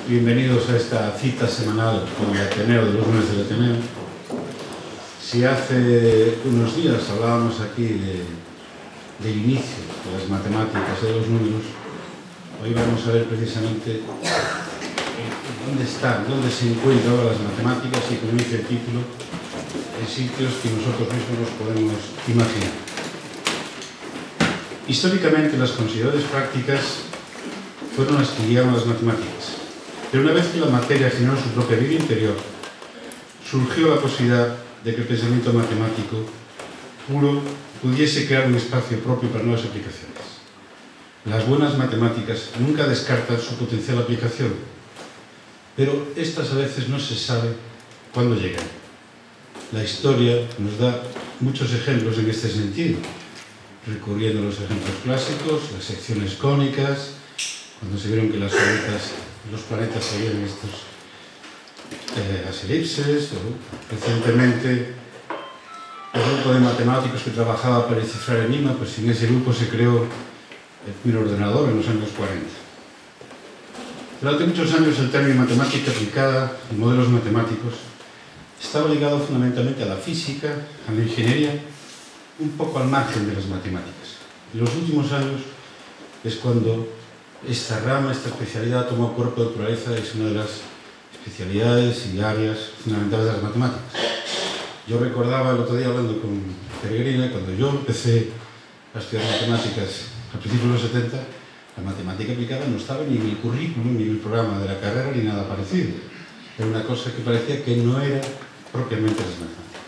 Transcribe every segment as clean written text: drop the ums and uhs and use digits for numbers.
Bienvenidos a esta cita semanal con el Ateneo de los lunes del Ateneo. Si hace unos días hablábamos aquí del inicio de las matemáticas y de los números, hoy vamos a ver precisamente dónde se encuentran ahora las matemáticas y, como dice el título, en sitios que nosotros mismos nos podemos imaginar. Históricamente, las considerables prácticas fueron las que guiaban las matemáticas. Pero una vez que la materia generó su propia vida interior, surgió la posibilidad de que el pensamiento matemático puro pudiese crear un espacio propio para nuevas aplicaciones. Las buenas matemáticas nunca descartan su potencial aplicación, pero estas a veces no se sabe cuándo llegan. La historia nos da muchos ejemplos en este sentido, recurriendo a los ejemplos clásicos, las secciones cónicas, cuando se vieron que las órbitas, los planetas seguían las elipses, o recientemente el grupo de matemáticos que trabajaba para descifrar el enigma, pues en ese grupo se creó el primer ordenador en los años 40. Durante muchos años el término matemática aplicada y modelos matemáticos estaba ligado fundamentalmente a la física, a la ingeniería, un poco al margen de las matemáticas. En los últimos años es cuando esta rama, esta especialidad tomó cuerpo de naturaleza, es una de las especialidades y áreas fundamentales de las matemáticas. Yo recordaba el otro día hablando con Peregrina, cuando yo empecé a estudiar matemáticas a principios de los 70, la matemática aplicada no estaba ni en el currículum, ni en el programa de la carrera, ni nada parecido. Era una cosa que parecía que no era propiamente las matemáticas.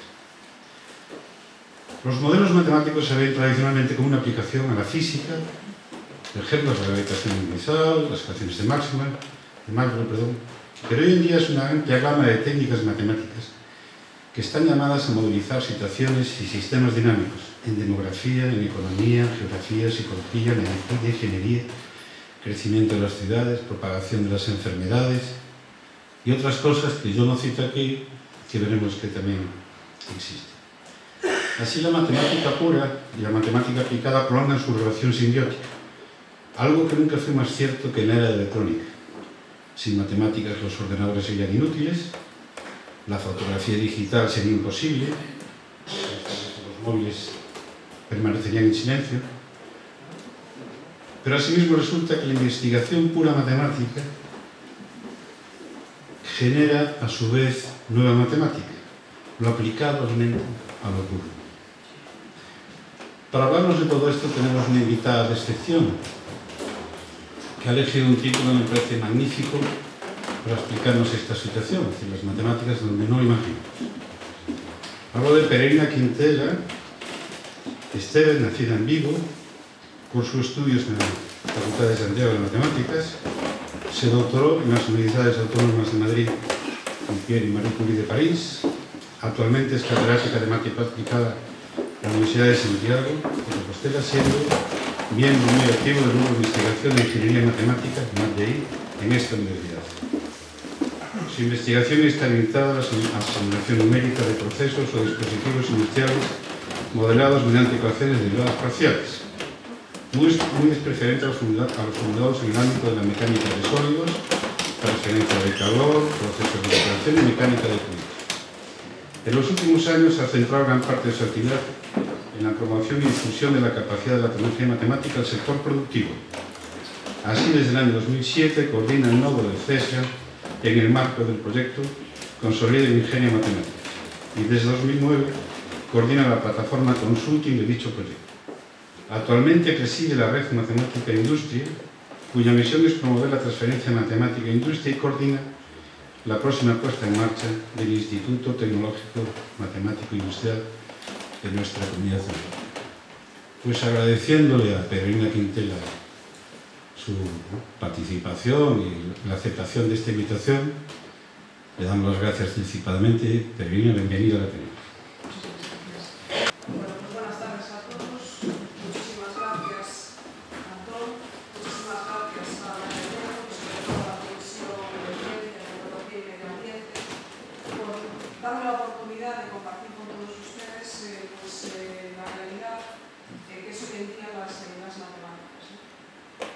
Los modelos matemáticos se ven tradicionalmente como una aplicación a la física, por ejemplo, la gravitación universal, las ecuaciones de Maxwell, pero hoy en día es una amplia gama de técnicas matemáticas que están llamadas a modelizar situaciones y sistemas dinámicos en demografía, en economía, geografía, psicología, medicina, ingeniería, crecimiento de las ciudades, propagación de las enfermedades y otras cosas que yo no cito aquí, que veremos que también existen. Así, la matemática pura y la matemática aplicada prolongan su relación simbiótica, algo que nunca fue más cierto que en la era electrónica. Sin matemáticas los ordenadores serían inútiles, la fotografía digital sería imposible, los móviles permanecerían en silencio, pero asimismo resulta que la investigación pura matemática genera a su vez nueva matemática, lo aplicado alimenta a lo puro. Para hablarnos de todo esto tenemos una invitada de excepción, que ha elegido un título que me parece magnífico para explicarnos esta situación, es decir, las matemáticas donde no imaginamos. Hablo de Peregrina Quintela Esteves, nacida en Vigo, cursó estudios en la Facultad de Santiago de Matemáticas, se doctoró en las Universidades Autónomas de Madrid, Pierre y Marie Curie de París, actualmente es catedrática de matemática aplicada en la Universidad de Santiago de Compostela, siendo miembro muy activo del grupo de investigación de Ingeniería Matemática, MATDI, en esta universidad. Su investigación está orientada a la simulación numérica de procesos o dispositivos industriales modelados mediante ecuaciones derivadas parciales, muy preferente a los formulados en el ámbito de la mecánica de sólidos, transferencia de calor, procesos de operación y mecánica de fluidos. En los últimos años ha centrado gran parte de su actividad en la promoción y difusión de la capacidad de la tecnología matemática al sector productivo. Así, desde el año 2007 coordina el nodo de CESGA en el marco del proyecto Consolida el Ingenio Matemático y desde 2009 coordina la plataforma Consulting de dicho proyecto. Actualmente preside la Red Matemática e Industria, cuya misión es promover la transferencia matemática e industria y coordina la próxima puesta en marcha del Instituto Tecnológico Matemático e Industrial de nuestra comunidad autónoma. Pues agradeciéndole a Peregrina Quintela su participación y la aceptación de esta invitación, le damos las gracias anticipadamente. Peregrina, bienvenida a la Ateneo. Bueno, pues buenas tardes a todos. Muchísimas gracias, Antón. Muchísimas gracias a la Ateneo, sobre todo a la Comisión de Ciencia, Tecnología y Medio Ambiente, por darme la oportunidad de compartir con todos ustedes la realidad que es hoy en día las matemáticas.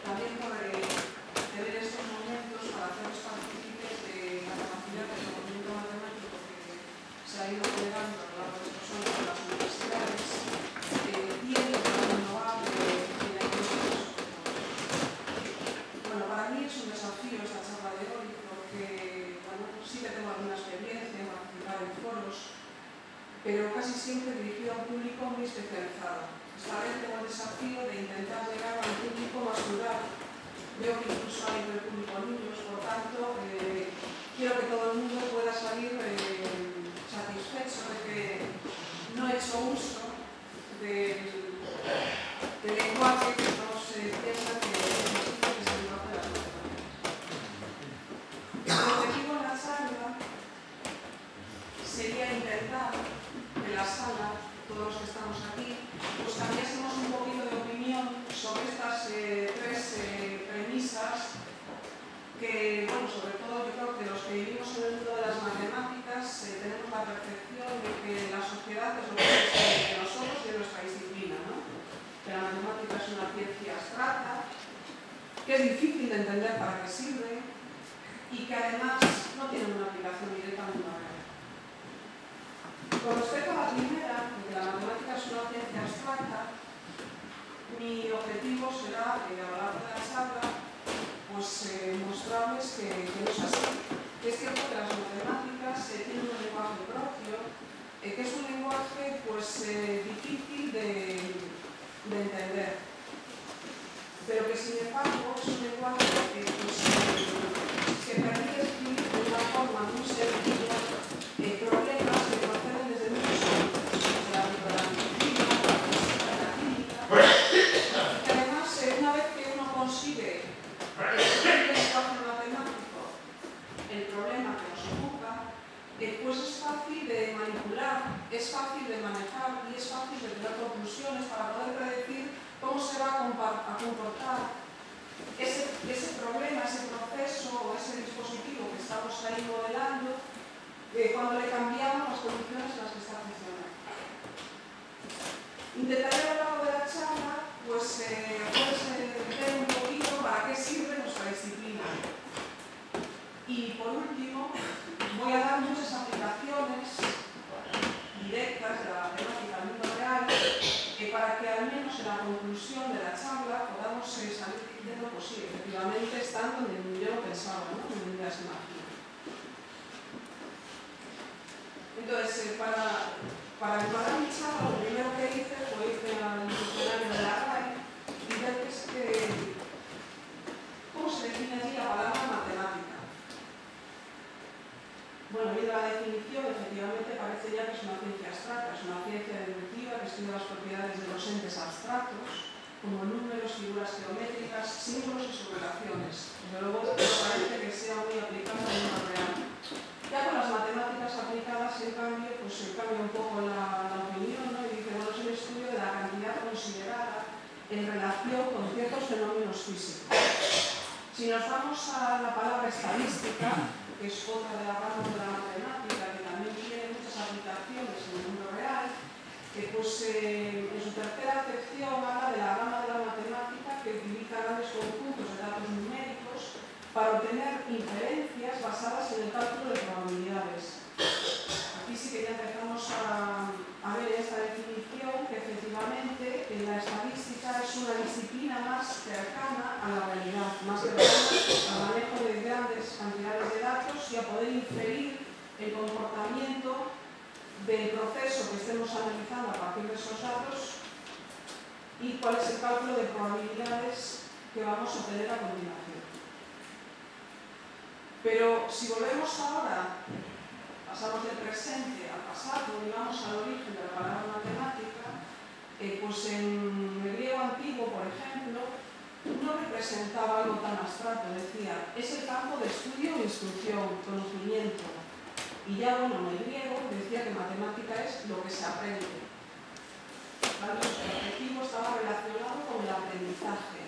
También por tener estos momentos para hacerles participar orgullo esta charla de hoy porque, bueno, sí que tengo alguna experiencia en participar en foros, pero casi siempre dirigido a un público muy especializado. Esta vez tengo el desafío de intentar llegar a un público más plural. Veo que incluso hay del público niños, por tanto, quiero que todo el mundo pueda salir satisfecho de que no he hecho uso del lenguaje que nos piensa que es el lenguaje de las matemáticas. El objetivo en la charla sería intentar que la sala, todos los que estamos aquí, pues cambiásemos un poquito de opinión sobre estas tres premisas que, bueno, sobre todo yo creo que los que vivimos en el mundo de las matemáticas tenemos la percepción de que la sociedad es lo que es de nosotros y de nuestra disciplina, ¿no? Que la matemática es una ciencia abstracta, que es difícil de entender para qué sirve y que además no tiene una aplicación directa en una realidad. Con respecto a la primera, de que la matemática es una ciencia abstracta, mi objetivo será, a lo largo de la charla, pues mostrarles que no es así. Es cierto que las matemáticas tienen un lenguaje propio, que es un lenguaje pues, difícil de entender, pero que sin embargo es un lenguaje que permite escribir de una forma muy sencilla problemas que proceden desde muchos ámbitos, desde la microbiología, la física, la química, y que además una vez que uno consigue escribir el lenguaje matemático el problema que nos ocupa, pues es fácil de manipular, es fácil de manejar y es fácil de tener conclusiones para poder predecir cómo se va a comportar ese problema, ese proceso o ese dispositivo que estamos ahí modelando cuando le cambiamos las condiciones en las que está funcionando. Intentaré a lo largo de la charla pues, ver un poquito para qué sirve nuestra disciplina. Y por último, voy a dar muchas aplicaciones directas de la matemática al mundo real para que al menos en la conclusión de la charla podamos salir diciendo pues sí, efectivamente están donde yo lo pensaba, ¿no? Donde ya se imagina. Entonces, para preparar mi charla, lo primero que hice fue irme al diccionario de la RAE y ver cómo se define allí la palabra matemática. Bueno, viendo la definición, efectivamente parece ya que es una ciencia abstracta, es una ciencia deductiva que estudia las propiedades de los entes abstractos, como números, figuras geométricas, símbolos y sus relaciones. Desde luego, parece que sea muy aplicable en el mundo real. Ya con las matemáticas aplicadas, en cambio, pues se cambia un poco la opinión, ¿no? Y dice, bueno, es el estudio de la cantidad considerada en relación con ciertos fenómenos físicos. Si nos vamos a la palabra estadística, que es otra de las ramas de la matemática, que también tiene muchas aplicaciones en el mundo real, pues en su tercera acepción habla de la rama de la matemática que utiliza grandes conjuntos de datos numéricos para obtener inferencias basadas en el cálculo de probabilidades. Aquí sí que ya empezamos a ver esta definición que efectivamente la estadística es una disciplina más cercana a la realidad, más cercana al manejo de grandes cantidades de datos y a poder inferir el comportamiento del proceso que estemos analizando a partir de esos datos y cuál es el cálculo de probabilidades que vamos a obtener a continuación. Pero si volvemos ahora, pasamos del presente al pasado y vamos al origen de la palabra matemática, pues en el griego antiguo, por ejemplo, no representaba algo tan abstracto, decía, es el campo de estudio e instrucción, conocimiento. Y ya, bueno, en el griego decía que matemática es lo que se aprende. ¿Vale? El objetivo estaba relacionado con el aprendizaje.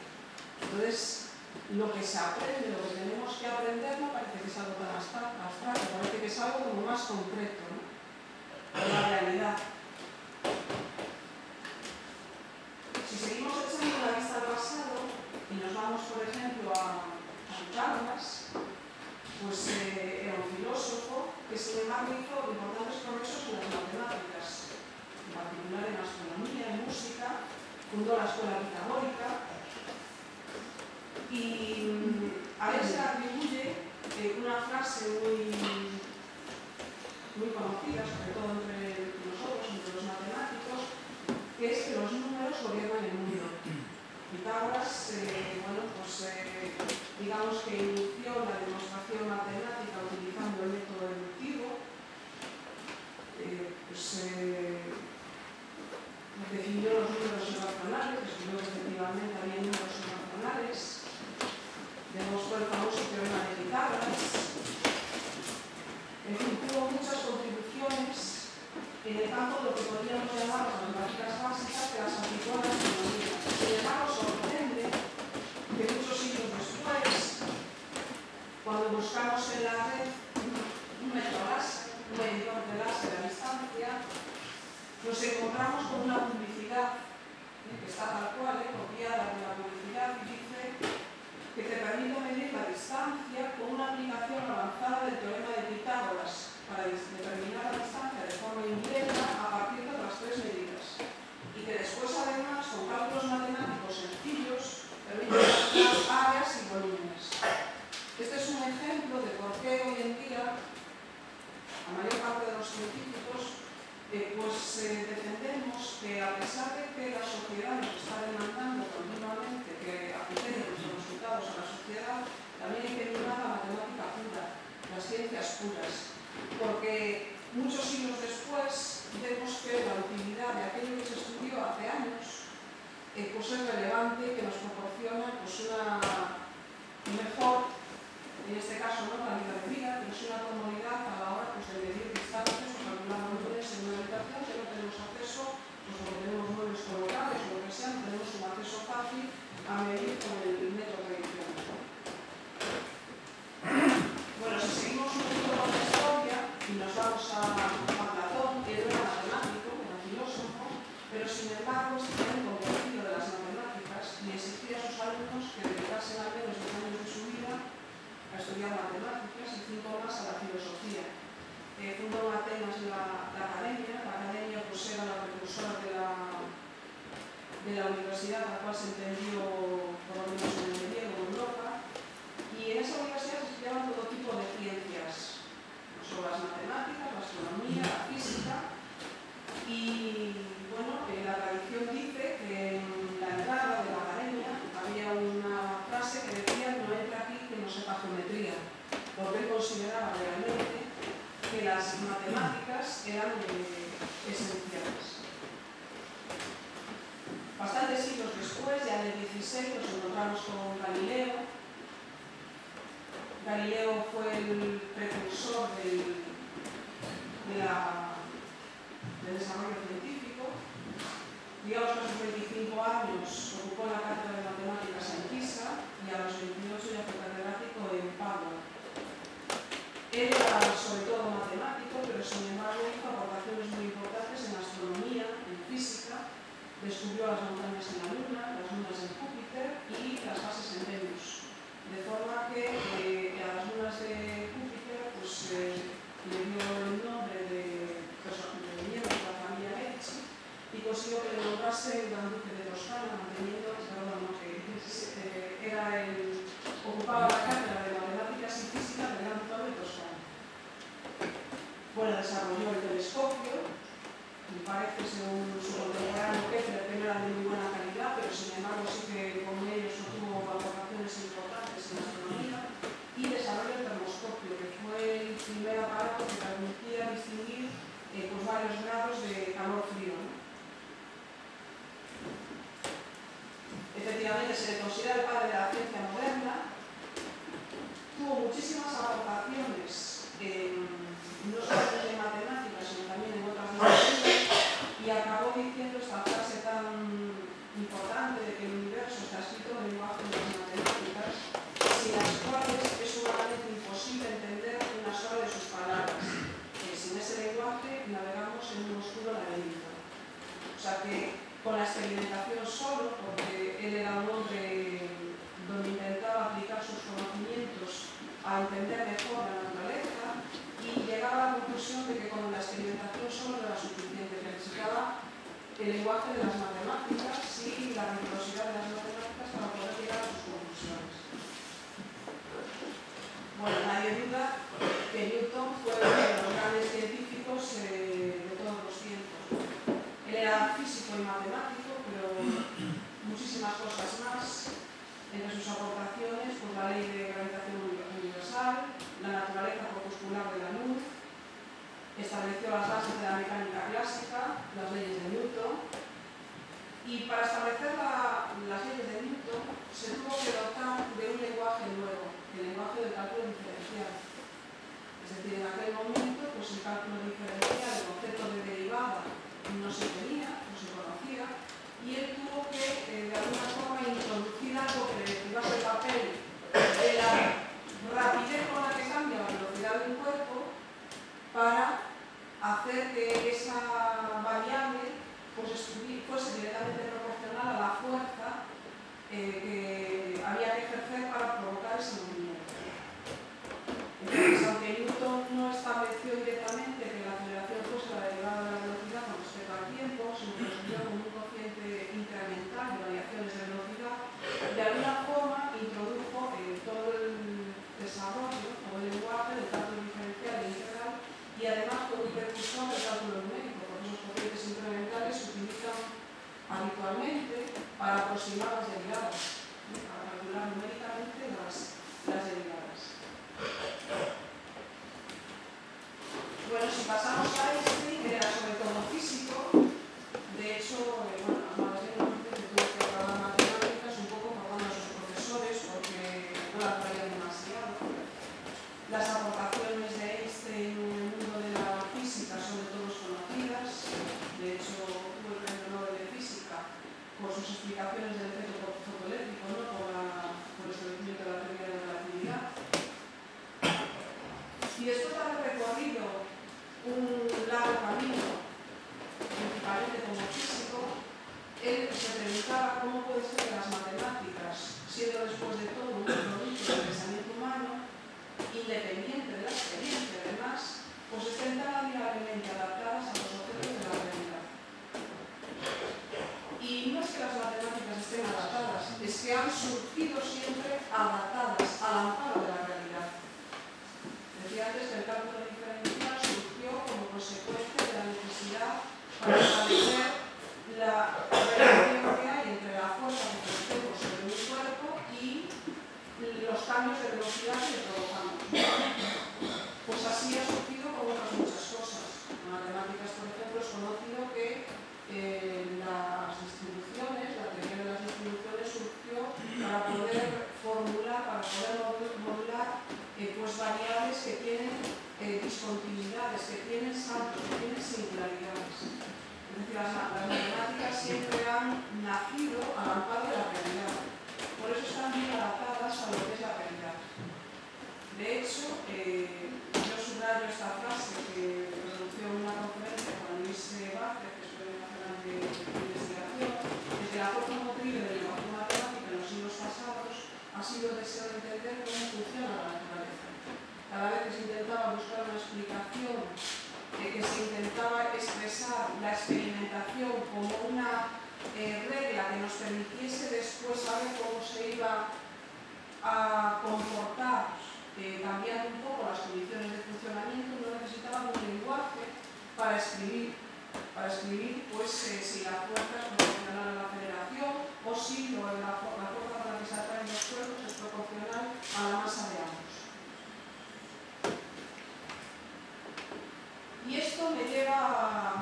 Entonces, lo que se aprende, lo que tenemos que aprender, no parece que es algo tan abstracto, parece que es algo como más concreto, ¿no? La realidad. Si seguimos echando una vista al pasado y nos vamos, por ejemplo, a Pitágoras, pues era un filósofo que sin embargo hizo importantes progresos en las matemáticas, en particular en astronomía, en música, fundó la escuela pitagórica y A él se le atribuye una frase muy conocida, sobre todo entre nosotros, entre los matemáticos, que es que los números gobiernan el mundo. Pitágoras, digamos que inició la demostración matemática utilizando el método deductivo, definió los números irracionales, descubrió que efectivamente había números irracionales, demostró el famoso teorema de Pitágoras. En fin, tuvo muchas contribuciones en el campo de lo que podríamos llamar las matemáticas básicas, que las aplicó a la astronomía. Sin embargo, sorprende que muchos siglos después, cuando buscamos en la red un método láser, un medidor de láser a distancia, nos encontramos con una publicidad que está tal cual, copiada de la publicidad, y dice que te permite medir la distancia con una aplicación avanzada del teorema de Pitágoras para determinar la distancia de forma indirecta a partir de las tres medidas. Y que después, además, con cálculos matemáticos sencillos, permite calcular áreas y volúmenes. Este es un ejemplo de por qué hoy en día la mayor parte de los científicos defendemos que, a pesar de que la sociedad nos está demandando continuamente que apliquemos los resultados a la sociedad, también hay que mimar la matemática pura, las ciencias puras, porque muchos siglos después vemos que la utilidad de aquello que se estudió hace años es relevante y que nos proporciona una mejor, en este caso no calidad de vida, pero sí una comodidad a la hora de medir distancias o calcular volúmenes en una habitación que no tenemos acceso, pues porque tenemos muebles colocados o lo que sea, no tenemos un acceso fácil a medir con el método tradicional. Bueno, si seguimos un poquito con la historia y nos vamos a Platón, él era matemático, era filósofo, pero sin embargo estaba convencido de las matemáticas y exigía a sus alumnos que dedicasen al menos 10 años de su vida a estudiar matemáticas y 5 más a la filosofía. Fundó en Atenas la academia pues era la precursora de la universidad, la cual se entendió por lo menos en el medievo en Europa, y en esa universidad se estudiaban todo tipo de ciencias, no solo las matemáticas, la astronomía, la física, y bueno, la tradición dice que en la entrada de la academia había una frase que decía: no entra aquí que no sepa geometría, porque él consideraba realmente que las matemáticas eran esenciales. Bastantes siglos después, ya en el XVI, nos encontramos con Galileo. Galileo fue el precursor del desarrollo científico. Digamos que a sus 25 años ocupó la cátedra de matemáticas en Pisa y a los 28 ya fue catedrático en Padua. Él era sobre todo matemático, pero sin embargo hizo aportaciones muy importantes en astronomía, en física, descubrió las montañas en la Luna, las lunas en Júpiter y las fases en Venus. De forma que a las lunas de Júpiter pues, le dio el nombre de miembro de la familia Medici y consiguió que le nombrase el Gran Duque de Toscana, manteniendo, ocupaba la cátedra de matemáticas y física del Gran Ducado de Toscana. Bueno, desarrolló el telescopio, me parece, según su contemporáneo Kepler, que no era de muy buena calidad, pero sin embargo sí que con ellos obtuvo aportaciones importantes en astronomía, y desarrolló el termoscopio, que fue el primer aparato que permitía distinguir pues varios grados de calor-frío, ¿no? Efectivamente se le considera el padre de la ciencia moderna. Tuvo muchísimas aportaciones, no solo en matemáticas, sino también en otras disciplinas, y acabó diciendo esta frase tan importante de que el universo está escrito en el lenguaje de las matemáticas, sin las cuales es humanamente imposible entender una sola de sus palabras. Sin ese lenguaje navegamos en un oscuro laberinto. O sea que con la experimentación solo, porque él era un hombre donde intentaba aplicar sus conocimientos a entender mejor la naturaleza, y llegaba a la conclusión de que con la experimentación solo no era suficiente, que necesitaba el lenguaje de las matemáticas y la rigurosidad de las matemáticas para poder llegar a sus conclusiones. sus aportaciones, pues la ley de gravitación universal, la naturaleza corpuscular de la luz, estableció las bases de la mecánica clásica, las leyes de Newton, y para establecer las leyes de Newton se tuvo que dotar de un lenguaje nuevo, el lenguaje del cálculo diferencial. Es decir, en aquel momento pues el cálculo diferencial, el concepto de derivada, no se tenía, no se conocía, y él tuvo que, de alguna forma, introducir algo que le derivase el papel de la rapidez con la que cambia la velocidad de un cuerpo para hacer que esa variable pues, fuese directamente proporcional a la fuerza que había que ejercer para provocar ese movimiento. Entonces, aunque Newton no estableció directamente que la aceleración fuese la derivada de la velocidad con respecto al tiempo, sino que lo estudió como un cociente incremental de variaciones de velocidad, de alguna forma introdujo todo el desarrollo, todo el lenguaje del cálculo diferencial e integral, y además fue un precursor del cálculo numérico, porque esos cocientes incrementales se utilizan habitualmente para aproximar las derivadas, para calcular numéricamente las derivadas. Bueno, si pasamos a que era sobre todo físico, de hecho, más bien que tuvo que acabar matemáticas un poco pagando a sus profesores porque no las traían demasiado. Las aportaciones de Einstein en el mundo de la física son de todos conocidas. De hecho, tuvo el premio Nobel de Física por sus explicaciones del efecto fotoeléctrico, ¿no? por el establecimiento de la teoría de la relatividad. Y después de haber recorrido un largo camino, principalmente como físico, él se preguntaba cómo puede ser que las matemáticas, siendo después de todo un producto del pensamiento humano, independiente de la experiencia, además, pues estén tan amigablemente adaptadas a los objetos de la realidad. Y no es que las matemáticas estén adaptadas, es que han surgido siempre adaptadas al amparo de la realidad. Decía antes que el cálculo diferencial surgió como consecuencia de la necesidad para establecer la relación que hay entre la fuerza que ejercemos sobre un cuerpo y los cambios de velocidad que le provocamos. Pues así ha surgido con otras muchas cosas. En matemáticas, por ejemplo, es conocido que las distribuciones, la teoría de las distribuciones surgió para poder formular, para poder modular pues variables que tienen discontinuidades, que tienen saltos, que tienen singularidades. Es decir, las matemáticas siempre han nacido al amparo de la realidad. Por eso están bien adaptadas a lo que es la realidad. De hecho, yo subrayo esta frase que pronunció en una conferencia con Luis Vázquez, que es Premio Nacional de Investigación, desde la fuerza motriz de la innovación matemática en los siglos pasados ha sido el deseo de entender cómo funciona la naturaleza. Cada vez que se intentaba buscar una explicación, que se intentaba expresar la experimentación como una regla que nos permitiese después saber cómo se iba a comportar, cambiando un poco las condiciones de funcionamiento, no necesitaban un lenguaje para escribir pues, si la fuerza es proporcional a la aceleración o si la fuerza con la que se atraen los cuerpos es proporcional a la masa de ambos. Y esto me lleva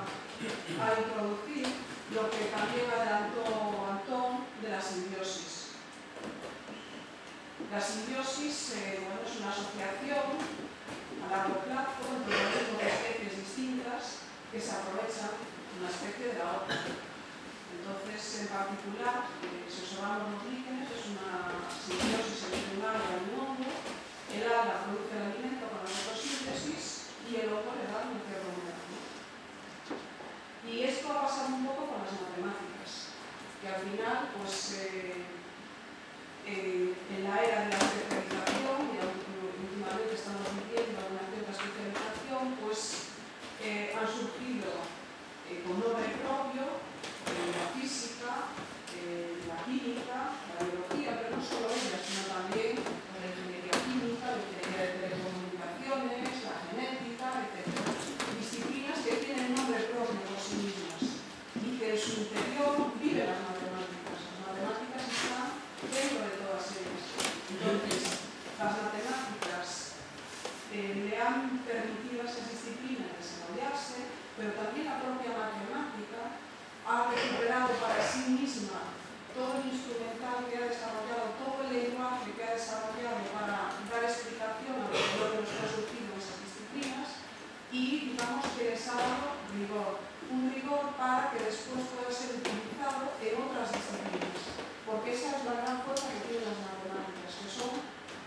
a introducir lo que también adelantó Antón de la simbiosis. La simbiosis es una asociación a largo plazo entre dos especies distintas que se aprovechan una especie de la otra. Entonces, en particular, si observamos los líquenes, es una simbiosis entre un alga y un hongo. El alga produce el alimento con la fotosíntesis y el hongo le da un encierro moderno. Y esto ha pasado un poco con las matemáticas, que al final, pues, en la era de la especialización, y últimamente estamos viviendo una cierta especialización, pues han surgido con nombre propio la física, la química, la biología, pero no solo ellas, sino también la ingeniería química, la ingeniería de telecomunicaciones, le han permitido a esas disciplinas desarrollarse, pero también la propia matemática ha recuperado para sí misma todo el instrumental que ha desarrollado, todo el lenguaje que ha desarrollado para dar explicación a lo que nos ha surgido en esas disciplinas y digamos que les ha dado rigor, un rigor para que después pueda ser utilizado en otras disciplinas, porque esa es la gran fuerza que tienen las matemáticas, que son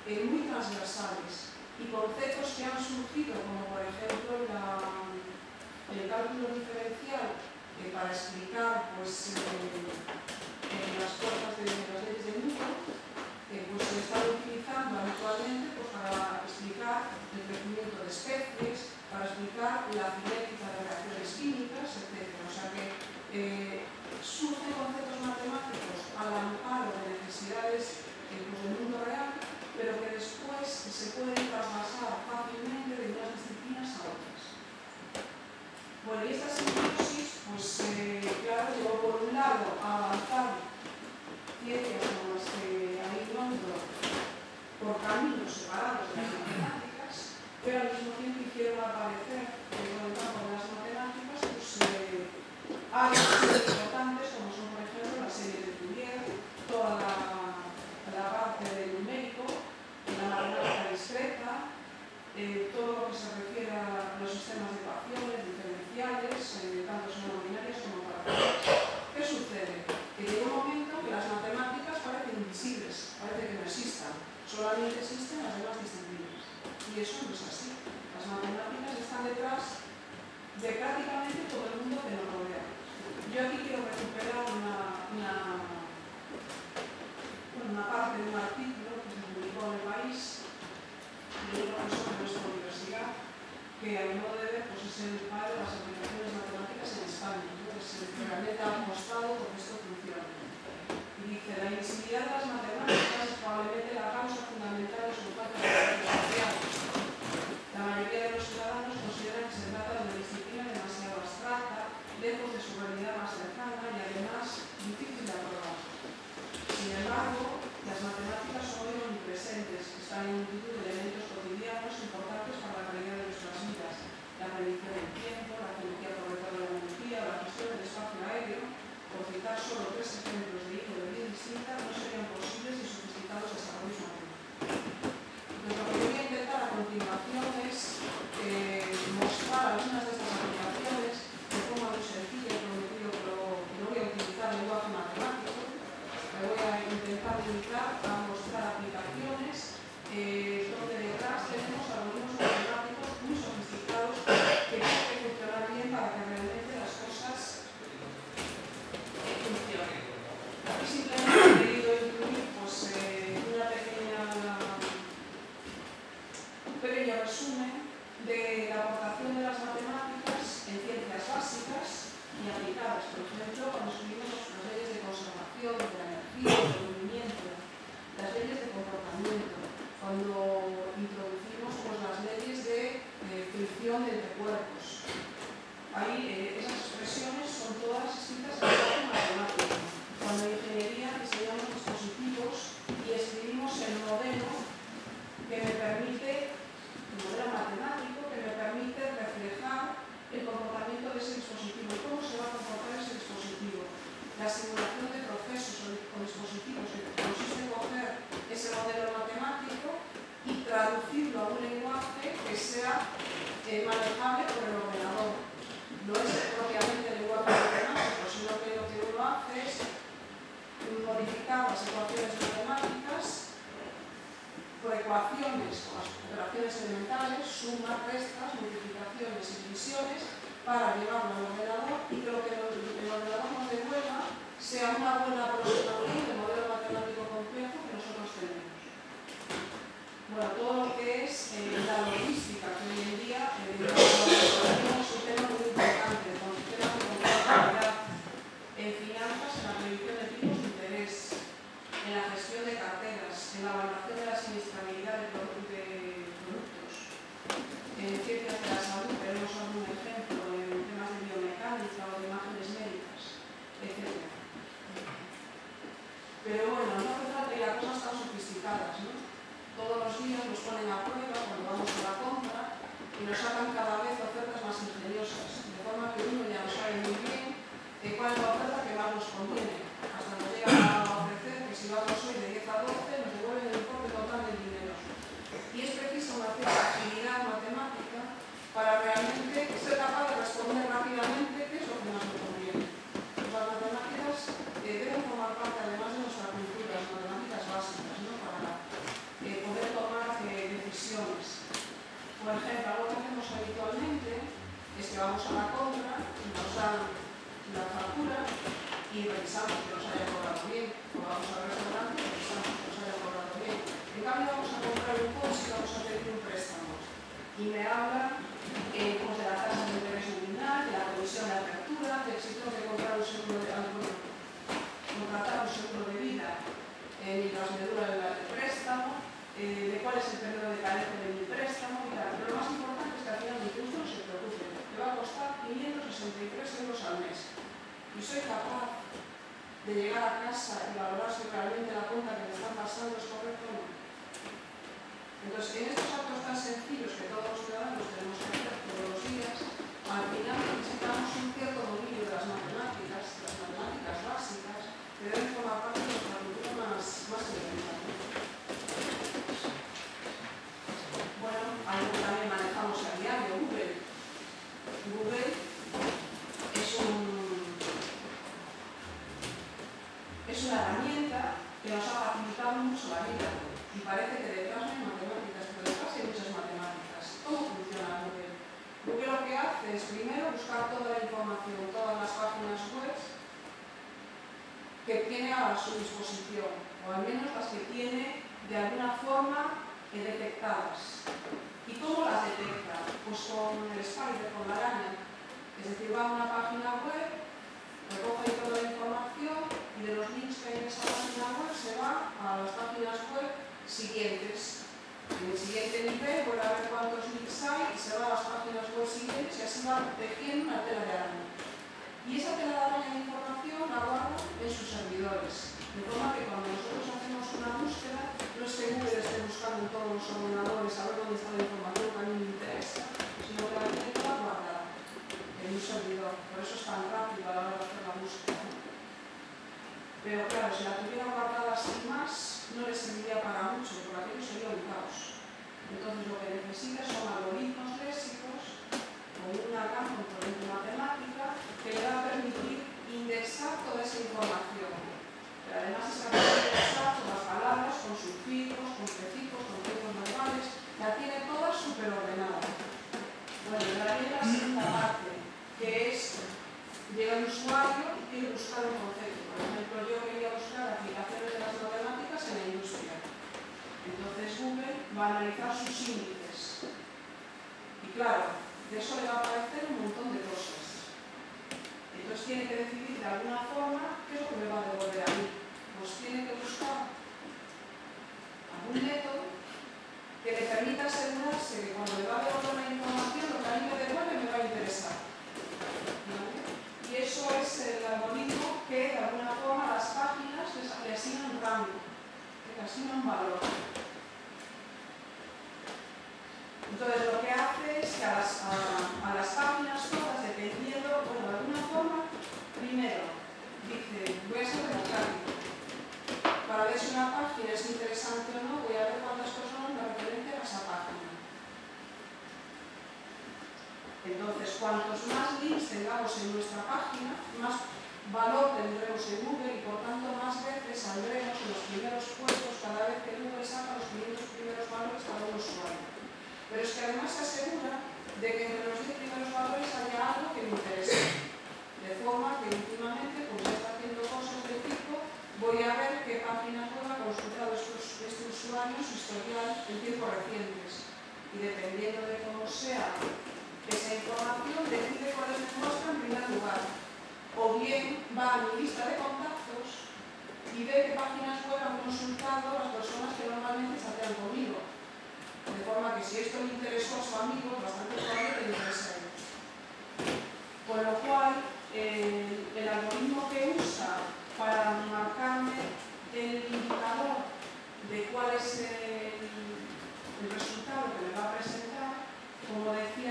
muy transversales y conceptos que han surgido, como por ejemplo el cálculo diferencial, para explicar pues, las fuerzas de las leyes de Newton, pues se están utilizando habitualmente pues, para explicar el crecimiento de especies, para explicar la cinética de reacciones químicas, etc. O sea que surgen conceptos matemáticos al amparo de necesidades pues, del mundo real, pero que después se pueden trasvasar fácilmente de unas disciplinas a otras. Bueno, y esta simbiosis, pues claro, llevó por un lado a avanzar ciencias como las que hay nombro por caminos separados de las matemáticas, pero al mismo tiempo hicieron aparecer dentro del campo de las matemáticas pues, áreas importantes como son, por ejemplo, la serie de Fourier, toda la parte del numérico, la matemática discreta, todo lo que se refiere a los sistemas de ecuaciones diferenciales, tanto mononomiales como parciales. ¿Qué sucede? Que llega un momento que las matemáticas parecen invisibles, parece que no existan, solamente existen las demás disciplinas. Y eso no es así. Las matemáticas están detrás de prácticamente todo el mundo que nos rodea. Yo aquí quiero recuperar una parte de un artículo que se publicó en El País de un profesor de nuestra universidad que, a mi modo de ver, pues es el padre de las aplicaciones matemáticas en España, ¿no? Es el que realmente ha demostrado que esto funciona. Y dice, la invisibilidad de las matemáticas es probablemente la causa fundamental de su falta de derechos sociales. La mayoría de los ciudadanos consideran que se trata de una disciplina demasiado abstracta, lejos de su realidad más cercana y además difícil de aprobar. Sin embargo, las matemáticas son hoy omnipresentes, están en multitud de elementos cotidianos importantes para la calidad de nuestras vidas. La predicción del tiempo, la geometría correcta de la energía, la gestión del espacio aéreo, por citar solo tres ejemplos de índole distinta, no serían posibles y sofisticados hasta la misma vez. Lo que voy a intentar a continuación es mostrar algunas de estas aplicaciones de forma muy sencilla, prometido que no voy a utilizar lenguaje matemático. Me voy a intentar limitar a mostrar aplicaciones donde detrás tenemos algoritmos matemáticos muy sofisticados que tienen que funcionar bien para que realmente las cosas funcionen. Aquí simplemente he querido incluir pues, un pequeño resumen de la aportación de las matemáticas en ciencias básicas y aplicadas. Por ejemplo, cuando subimos las leyes de conservación, de la energía, del movimiento, las leyes de comportamiento, cuando introducimos pues, las leyes de fricción entre cuerpos. Ahí esas expresiones son todas escritas en lenguaje matemático. Cuando en ingeniería diseñamos dispositivos y escribimos el modelo que me permite, el modelo matemático que me permite reflejar el comportamiento de ese dispositivo y cómo se va a comportar ese dispositivo. La simulación de procesos o dispositivos que consiste en coger ese modelo matemático y traducirlo a un lenguaje que sea manejable por el ordenador. No es propiamente el lenguaje matemático, sino que lo que uno hace es modificar las ecuaciones matemáticas por ecuaciones con las operaciones elementales, sumas, restas, multiplicaciones y divisiones, para llevarlo al ordenador y que lo que el ordenador nos devuelva sea una buena aproximación del modelo matemático complejo que nosotros tenemos. Bueno, todo lo que es la logística, que hoy en día es un tema muy importante, con sistemas de contabilidad, en finanzas, en la predicción de tipos de interés, en la gestión de carteras, en la valoración de la siniestrabilidad de productos, en ciencias de la salud, tenemos algún ejemplo en temas de biomecánica o de imágenes médicas, etc. Pero bueno, no hace falta que las cosas tan sofisticadas, ¿no? Todos los días nos ponen a prueba cuando vamos a la compra y nos sacan cada vez ofertas más ingeniosas, de forma que uno ya no sabe muy bien cuál es la oferta que más nos conviene. Hasta nos llegan a ofrecer que si vamos hoy de 10 a 12 nos devuelven el importe total del dinero. Y es preciso una cierta agilidad matemática para realmente ser capaz de responder rápidamente qué es lo que más nos conviene. Las matemáticas deben formar parte además de nuestra cultura, las matemáticas básicas, ¿no? Para poder tomar decisiones. Por ejemplo, algo que hacemos habitualmente es que vamos a la compra y nos dan la factura y revisamos que nos haya cobrado bien. O vamos al restaurante y revisamos que nos haya cobrado bien. En cambio, vamos a comprar un coche y vamos a pedir un préstamo. Y me habla pues de la tasa de interés nominal, de la comisión de apertura, de si tengo que comprar un seguro de contratar un seguro de vida mientras me dura el préstamo, de cuál es el periodo de carencia de mi préstamo y tal. Pero lo más importante es que al final mi uso no se preocupe. Me va a costar 563 euros al mes. Y soy capaz de llegar a casa y valorar si realmente la cuenta que me están pasando es correcta o no. Entonces, en estos actos tan sencillos que todos los ciudadanos tenemos que hacer todos los días, al final necesitamos un cierto dominio de las matemáticas básicas, que deben formar parte de nuestra cultura más elemental. Bueno, algo que también manejamos a diario, Google. Google es una herramienta que nos ha facilitado mucho la vida y parece que detrás no hay matemáticas, pero detrás hay muchas matemáticas. ¿Cómo funciona Google? Google lo que hace es primero buscar toda la información, todas las páginas web que tiene a su disposición, o al menos las que tiene de alguna forma detectadas. ¿Y cómo las detecta? Pues con el spider, con la araña. Es decir, va a una página web, recoge toda la información y de los links que hay en esa página web se va a las páginas web siguientes. En el siguiente nivel vuelve a ver cuántos links hay y se va a las páginas web siguientes y así va tejiendo una tela de araña. Y esa tela de araña de información la guarda en sus servidores. De forma que cuando nosotros hacemos una búsqueda, no es que Google esté buscando en todos los ordenadores a ver dónde está la información que a mí me interesa, sino que la tiene toda guardada en un servidor. Por eso es tan rápido a la hora de hacer la búsqueda. Pero claro, si la tuviera guardada sin más, no le serviría para mucho, porque aquello sería un caos. Entonces lo que necesita son algoritmos léxicos o una gran componente matemática que le va a permitir indexar toda esa información. Pero además es capaz de indexar todas las palabras con sufijos, con prefijos, con tiempos verbales, la tiene toda súper ordenada. Bueno, entraría en la segunda parte, que es llega el usuario y quiere buscar un concepto. Por ejemplo, yo quería buscar aplicaciones de las matemáticas en la industria. Entonces Google va a analizar sus índices. Y claro, de eso le va a aparecer un montón de cosas. Entonces tiene que decidir de alguna forma qué es lo que me va a devolver a mí. Pues tiene que buscar algún método que le permita asegurarse que cuando le va a devolver la información, lo que a mí me devuelve me va a interesar. ¿Vale? Y eso es el algoritmo que de alguna forma a las páginas le asignan un rango, le asignan un valor. Entonces lo que hace es que a las páginas todas, dependiendo, bueno, de alguna forma, primero dice, voy a ser democrático. Para ver si una página es interesante o no, voy a ver cuántas personas me refieren a esa página. Entonces, cuantos más links tengamos en nuestra página, más valor tendremos en Google y por tanto más veces saldremos en los primeros puestos cada vez que Google saca los 500 primeros valores para un usuario. Pero es que además se asegura de que entre los 10 primeros valores haya algo que me interese. De forma que últimamente, pues ya está haciendo cosas de tipo, voy a ver qué páginas web ha consultado este usuario en su historial en tiempos recientes. Y dependiendo de cómo sea esa información, decide cuáles me muestra en primer lugar. O bien va a mi lista de contactos y ve qué páginas web han consultado las personas que normalmente chatean conmigo. De forma que si esto le interesó a su amigo, es bastante probable que le interese a él. Con lo cual, el algoritmo que usa para marcarme el indicador de cuál es el resultado que me va a presentar, como decía,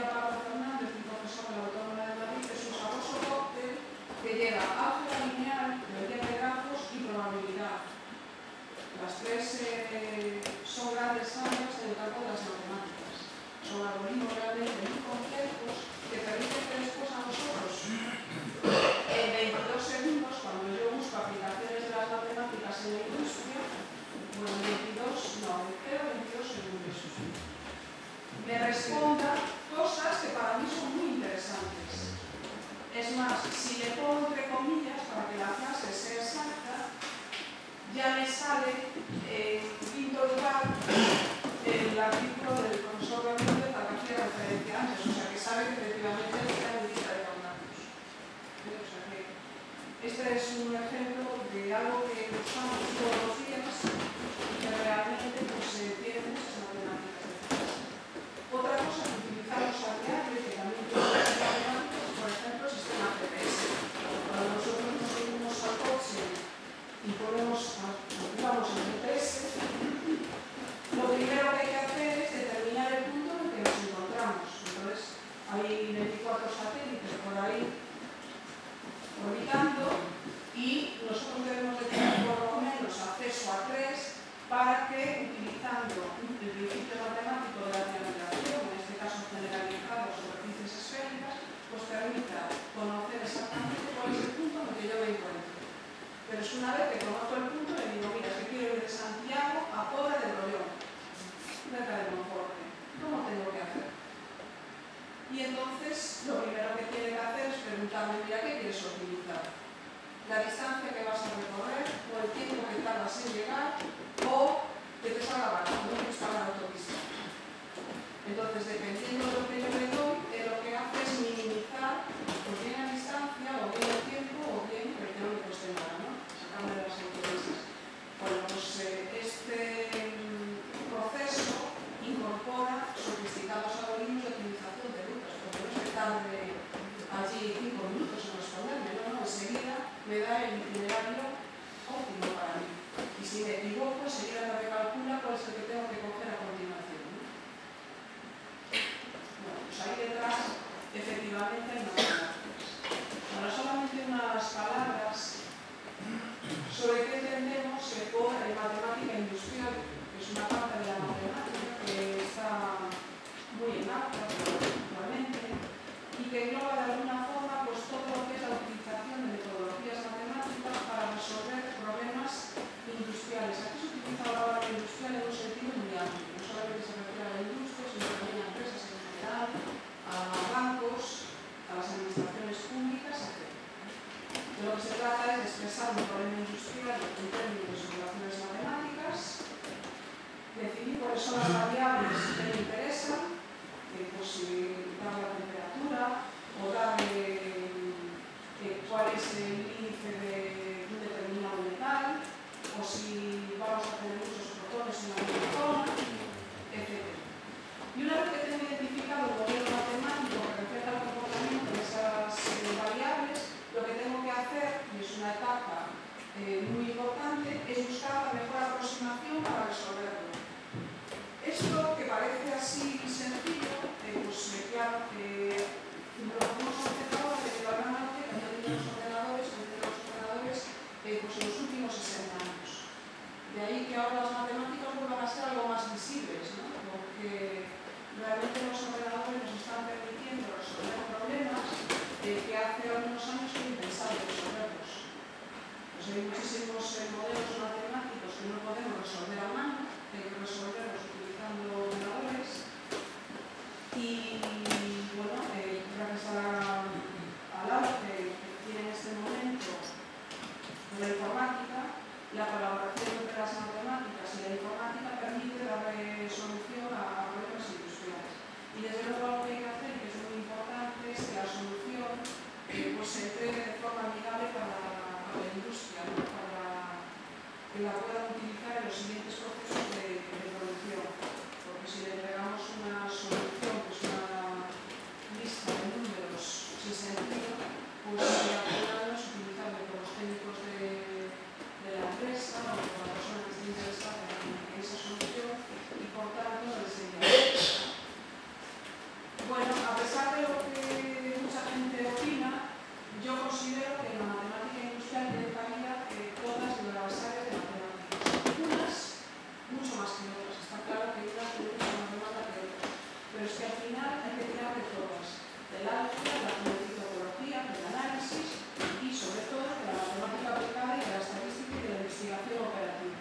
algoritmos realmente muy complejos que permiten que después a nosotros, en 22 segundos, cuando yo busco aplicaciones de las matemáticas en la industria, bueno, 22, no, 22 segundos, me responda cosas que para mí son muy interesantes. Es más, si le pongo entre comillas para que la frase sea exacta, ya me sale en quinto lugar el artículo del profesor Bermúdez al que hacía referencia antes, o sea que sabe que efectivamente está en lista de contactos. O sea que este es un ejemplo de algo que usamos todos los días y que realmente pues, tiene muchas matemáticas detrás. Otra cosa que utilizamos a diario y que también tiene muchas matemáticas, por ejemplo, el sistema GPS. Cuando nosotros nos subimos al coche y activamos el GPS, lo primero que hay que hacer es determinar el punto en el que nos encontramos. Entonces, hay 24 satélites por ahí orbitando y nosotros debemos de tener por lo menos acceso a 3 para que, utilizando el principio matemático de la triangulación, en este caso generalizado sobre superficies esféricas, pues permita conocer exactamente cuál es el punto en el que yo me encuentro. Pero es una vez que conozco el punto, le digo, mira, que quiero ir de Santiago a Pobla de Rollón, cerca de Monforte. ¿Cómo tengo que hacer? Y entonces, lo primero que tiene que hacer es preguntarme, mira, ¿qué quieres optimizar? La distancia que vas a recorrer, o el tiempo que tardas en llegar, o que te salga barato, no que está en la autopista. Entonces, dependiendo de lo que yo le doy, lo que hace es minimizar, o bien la distancia, o bien el tiempo, o bien el kilómetro de nada, ¿no? Sacando de las autopistas. Bueno, pues este proceso incorpora sofisticados algoritmos de optimización de rutas, porque no es que tarde allí 5 minutos en responderme, no, enseguida me da el itinerario óptimo para mí. Y si me equivoco, enseguida me recalcula cuál es el que tengo que coger a continuación, ¿no? Bueno, pues ahí detrás, efectivamente, hay matemáticas. Ahora, solamente unas palabras sobre qué entendemos por matemática industrial, que es una parte de la matemática que está muy en alta actualmente y que engloba de alguna forma pues, todo lo que es la utilización de metodologías matemáticas para resolver problemas industriales. Aquí se utiliza la palabra industrial en un sentido muy amplio, no solamente se refiere a la industria, sino también a empresas en general, a bancos, a las administraciones públicas, etc. De lo que se trata es de expresar un problema industrial en términos de relaciones matemáticas, definir cuáles son las variables que me interesan, pues dar la temperatura o dar cuál es el índice de un determinado metal, o si vamos a tener muchos protones en la misma zona, etc. Y una vez que tengo identificado el modelo matemático que refleja el comportamiento de esas variables, lo que tengo que hacer, y es una etapa muy importante, es buscar la mejor aproximación para resolverlo. Esto, que parece así sencillo, pues claro, lo podemos hacer ahora de que la gran mayoría que han tenido los ordenadores, pues en los últimos 60 años. De ahí que ahora las matemáticas vuelvan a ser algo más visibles, ¿no? Porque realmente los ordenadores nos están permitiendo resolver problemas que hace algunos años fue impensable resolverlos. Pues hay muchísimos modelos matemáticos que no podemos resolver a mano, hay que resolverlos utilizando ordenadores. Y bueno, gracias al auge que tiene en este momento la informática, la colaboración entre las matemáticas y la informática permite darle solución a problemas industriales. Y desde luego lo que hay que hacer, y que es muy importante, es que la solución pues, se entregue de forma amigable para la industria, ¿no? Para que la puedan utilizar en los siguientes procesos de producción. Porque si le entregamos una solución, que es una lista de números sin sentido, pues al final no es utilizable por los técnicos de la empresa o por la persona que esté interesada en esa solución y por tanto no les sería. Bueno, a pesar de lo que mucha gente opina, yo considero que la matemática industrial tiene cabida en todas las áreas de matemáticas. Unas final hay que tirar de todas, del álgebra, de la geometría, del análisis y sobre todo de la matemática aplicada y de la estadística y de la investigación operativa.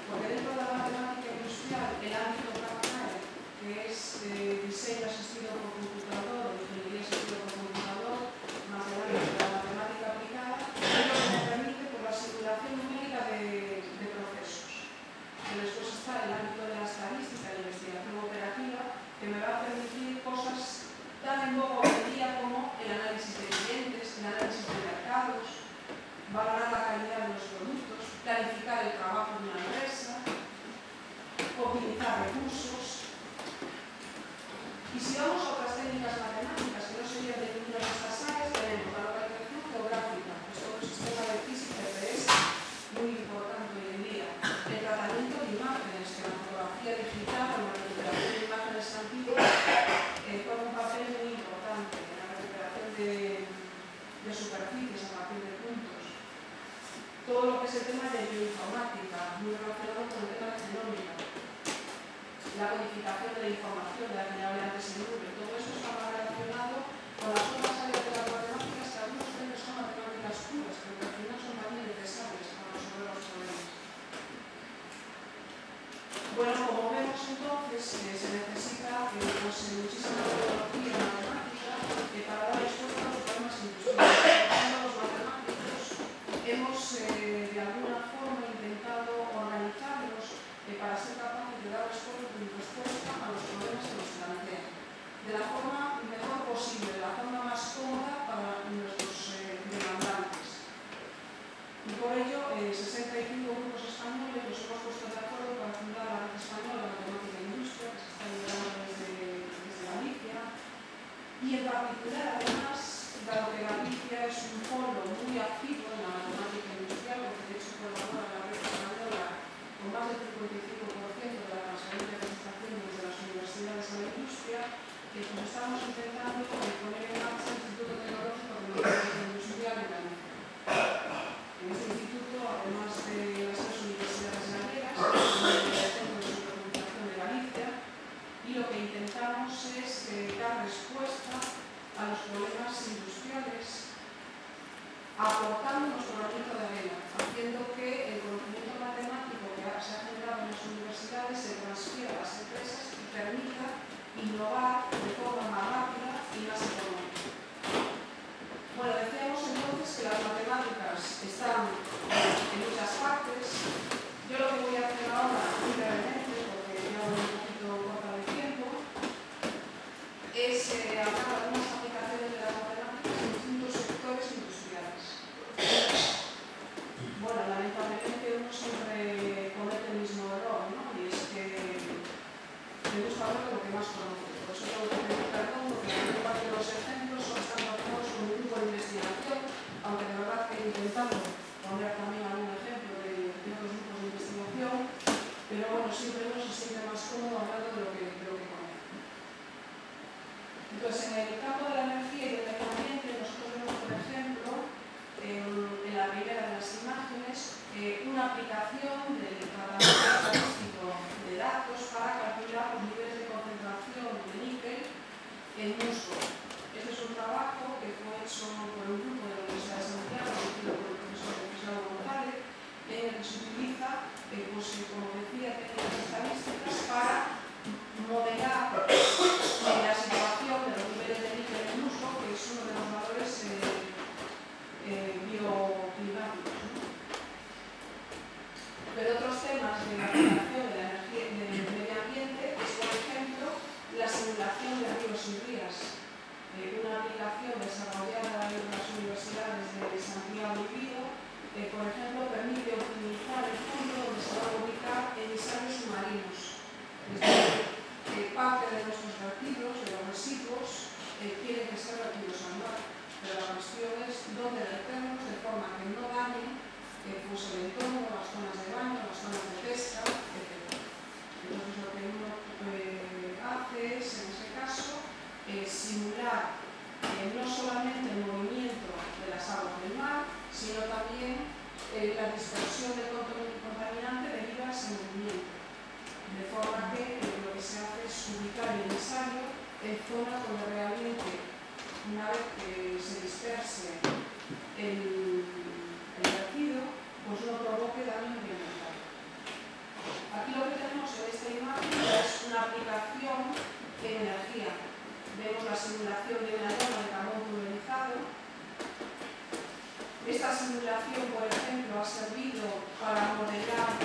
Porque dentro de la matemática industrial, el ámbito CAPNAE, que es diseño asistido por computador, ingeniería asistido por computador, más el ámbito de la matemática aplicada, es lo que me permite por la simulación numérica de procesos. Y después está el ámbito de la estadística y la investigación operativa, que me va a permitir cosas tan en boga hoy en día como el análisis de clientes, el análisis de mercados, valorar la calidad de los productos, planificar el trabajo de una empresa, optimizar recursos. Y si vamos a otras técnicas matemáticas que no serían de ninguna de estas áreas, tenemos la localización geográfica, que es todo el sistema de física GPS, muy importante hoy en día, el tratamiento de imágenes, que la fotografía digital o la recuperación de imágenes antiguas juega un papel muy importante en la recuperación de superficies a partir de puntos. Todo lo que es el tema de bioinformática, muy relacionado con el tema de genómica, la codificación de la información, de la que hablé antes en nube, todo eso está más relacionado con las otras áreas de las matemáticas que algunos creen que son matemáticas puras, pero que al final son también necesarias para resolver los problemas. Bueno, como vemos entonces, se necesita muchísima metodología matemática para dar respuesta a los problemas industriales. Los matemáticos hemos de alguna forma intentado organizarnos para ser capaces de dar respuesta a los problemas que nos plantean de la forma mejor posible, de la forma más cómoda para nuestros demandantes. Y por ello, 65 grupos españoles nos hemos puesto de acuerdo para fundar la Red Española de Matemática e Industria, que se está liderando desde Galicia. Y en particular, además, dado que Galicia es un polo muy activo en la matemática industrial, porque de hecho colabora en la Red Española con más del 55% de la transferencia de prestaciones desde las universidades a la industria, pues estamos intentando poner en marcha el Instituto Tecnológico de Matemática Industrial en Galicia. En este instituto, además de las tres universidades gallegas, el Centro de Supercomputación de Galicia, y lo que intentamos es dar respuesta a los problemas industriales aportando nuestro granito de arena, haciendo que el conocimiento matemático que se ha generado en las universidades se transfiera a las empresas y permita innovar de forma más rápida y más económica. Bueno, decíamos entonces que las matemáticas están en muchas partes. Yo lo que voy a hacer ahora, muy brevemente, porque ya voy un poquito corta de tiempo, es hablar de algunas aplicaciones de las matemáticas en distintos sectores industriales. Bueno, lamentablemente uno siempre comete el mismo error, ¿no? Y es que me gusta hablar de lo que más conoce. Por eso tengo que pedir perdón, porque la mayor parte de los ejemplos son están relacionados con un grupo de investigación, aunque de verdad que he intentado poner también algún ejemplo de otros grupos de investigación, pero bueno, siempre uno se siente más cómodo hablando de lo que conoce. Entonces, en el campo de la energía y del medio ambiente, nosotros vemos, por ejemplo, en la primera de las imágenes, una aplicación del tratamiento estadístico de datos para calcular los niveles de concentración de níquel en musgo. Este es un trabajo que fue hecho por un grupo de la Universidad de Santiago, dirigido por el profesor González, en el que se utiliza, pues, como decía, técnicas estadísticas para modelar la situación de los niveles de níquel en musgo, que es uno de los valores bioclimáticos. Pero otros temas de la aplicación de la energía del medio ambiente es, por ejemplo, la simulación de ríos y rías. Una aplicación desarrollada en las universidades de Santiago y Vigo, por ejemplo, permite optimizar el punto donde se van a ubicar emisarios submarinos. Es decir, parte de nuestros vertidos, de los residuos, tienen que ser vertidos al mar. Pero la cuestión es dónde verterlos de forma que no dañen pues el entorno, las zonas de baño, las zonas de pesca, etc. Entonces lo que uno hace es, en ese caso, simular no solamente el movimiento de las aguas del mar, sino también la dispersión del contaminante debido a ese movimiento. De forma que lo que se hace es ubicar el emisario zonas donde realmente, una vez que se disperse el vertido, pues no provoque daño ambiental. Aquí lo que tenemos en esta imagen es una aplicación en energía. Vemos la simulación de una llama de carbón pulverizado. Esta simulación, por ejemplo, ha servido para modelar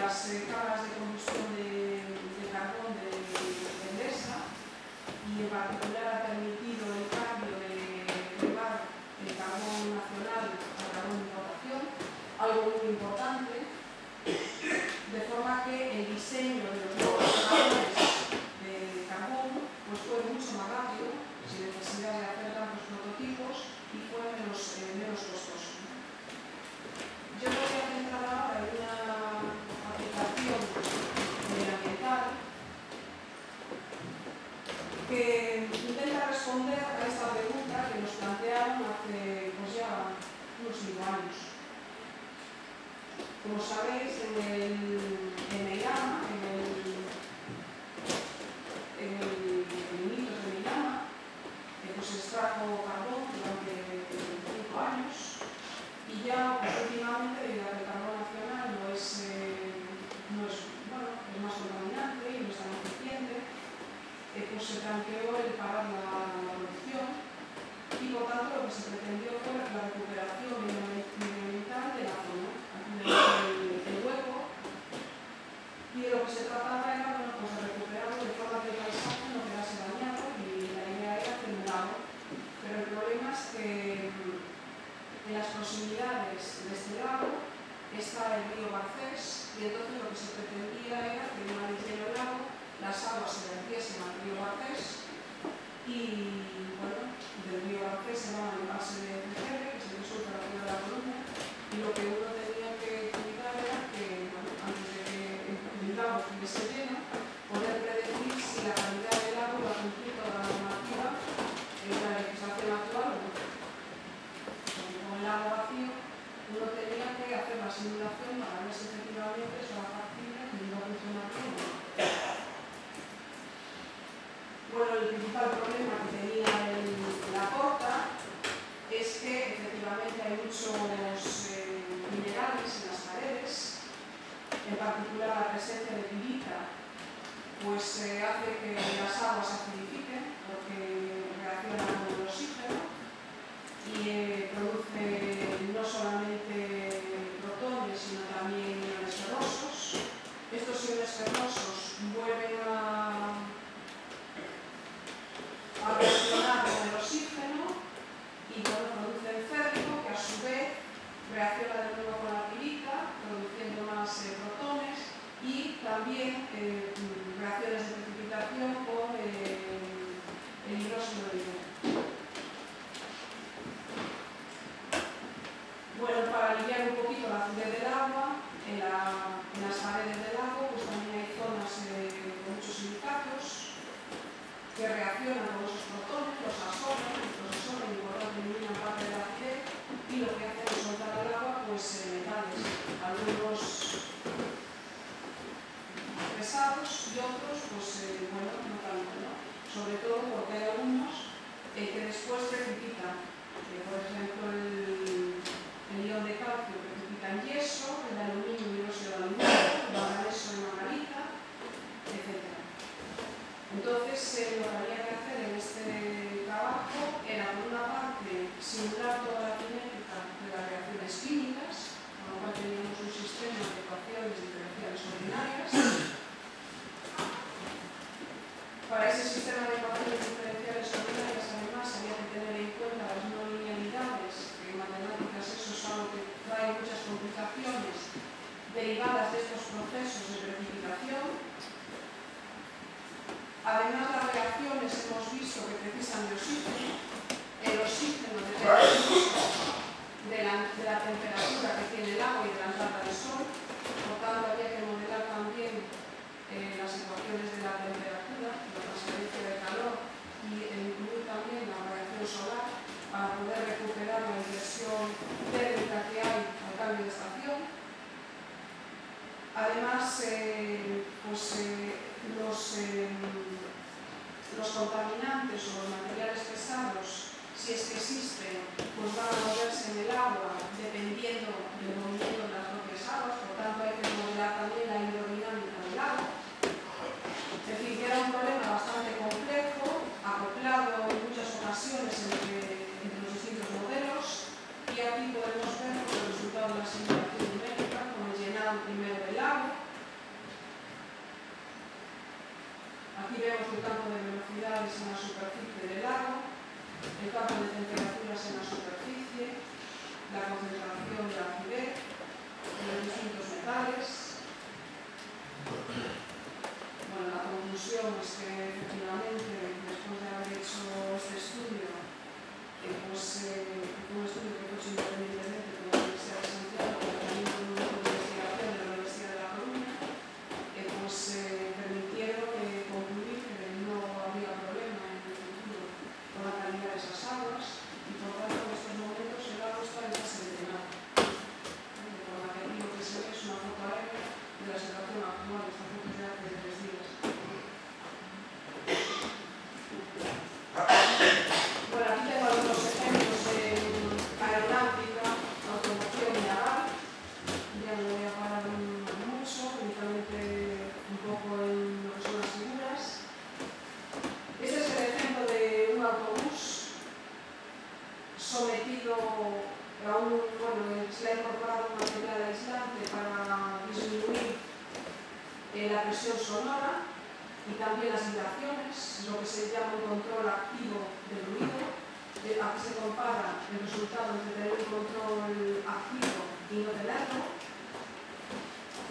las cámaras de combustión de carbón de Endesa, y en particular ha permitido el cambio de llevar el carbón nacional al carbón de importación, algo muy importante, de forma que el diseño de los nuevos cargadores de carbón pues fue mucho más rápido, sin necesidad de hacer tantos prototipos, y fue menos costoso. Yo me voy a centrar ahora en una aplicación medioambiental que intenta responder a esta pregunta que nos plantearon hace pues ya unos 5 años. Como sabéis, en Meirama, en el Minitos de Meirama, pues se extrajo carbón durante 5 años, y ya pues, últimamente, debido a que el carbón nacional es más contaminante y no es tan eficiente, pues se planteó el parar la producción, y por tanto lo que se pretendió fue la recuperación medioambiental de la zona. Aquí vemos el hueco, y de lo que se trataba era pues de recuperarlo de forma que el paisaje no quedase dañado, y la idea era hacer un lago. Pero el problema es que en las proximidades de este lago está el río Garcés, y entonces lo que se pretendía era que una vez lleno el lago, las aguas se vertiesen al río Garcés, y bueno, del río Garcés se van al embalse de Cegere, que se resulta la ciudad de La Coruña, y lo que uno tenía que cuidar era que, bueno, antes de que el lago estuviese lleno, poder predecir si la calidad del agua iba a cumplir toda la normativa en la legislación actual o no. Porque con el lago vacío, uno tenía que hacer la simulación para ver si efectivamente eso era factible y iba a funcionar bien. Bueno, el principal problema que tenía la porta es que efectivamente hay muchos minerales en las paredes, en particular la presencia de pirita, pues hace que las aguas se acidifiquen porque reacciona con el oxígeno y produce no solamente protones, sino también iones ferrosos. Estos iones ferrosos vuelven a reaccionar con el oxígeno y producen férrico, que a su vez reacciona de nuevo con la pirita, produciendo más protones, y también reacciones de precipitación con el hidróxido de hidrógeno. Bueno, para aliviar un poquito la acidez del agua, en las paredes del lago pues también hay zonas con muchos silicatos que reaccionan con esos protones, los absorben y por tanto eliminan parte de la acidez, y lo que hacen es soltar al agua pues metales, algunos pesados y otros pues bueno, no tanto, ¿no? Sobre todo porque hay algunos que después precipitan, por ejemplo el ion de calcio precipita en yeso, el aluminio y hidróxido de aluminio, el manganeso en margarita, etc. Entonces, lo que había que hacer en este trabajo era, por una parte, simular toda la cinética de las reacciones químicas, con lo cual teníamos un sistema de ecuaciones diferenciales ordinarias. Para ese sistema de ecuaciones diferenciales ordinarias, además, había que tener en cuenta las no linealidades, que en matemáticas eso es algo que trae muchas complicaciones derivadas de estos procesos de precipitación. Además, las reacciones hemos visto que precisan de oxígeno. El oxígeno depende de la temperatura que tiene el agua y de la entrada del sol. Por tanto, había que modelar también las ecuaciones de la temperatura, la transferencia de calor y incluir también la radiación solar para poder recuperar la inversión térmica que hay al cambio de estación. Además, pues Aquí vemos el campo de velocidades en la superficie del lago, el campo de temperaturas en la superficie, la concentración de acidez, de los distintos metales. Bueno, la conclusión es que efectivamente, después de haber hecho este estudio, pues fue un estudio que fue hecho independientemente por la Universidad de Santiago, pero también por un grupo de investigación de la Universidad de La Coruña, pues permitieron concluir que no habría problema en el futuro con la calidad de esas aguas y por tanto en estos momentos el agua está desenvenenada. Por la que aquí lo que se ve es una foto aérea de la situación actual, esta foto es de hace 3 días. Bueno, aquí tengo algunos ejemplos en aeronáutica, automoción y naval. Ya no voy a parar mucho, únicamente un poco en lo que son las figuras. Este es el ejemplo de un autobús sometido a se le ha incorporado un material aislante para disminuir la presión sonora y también las vibraciones, lo que se llama un control activo del ruido. Aquí se compara el resultado entre tener un control activo y no tenerlo.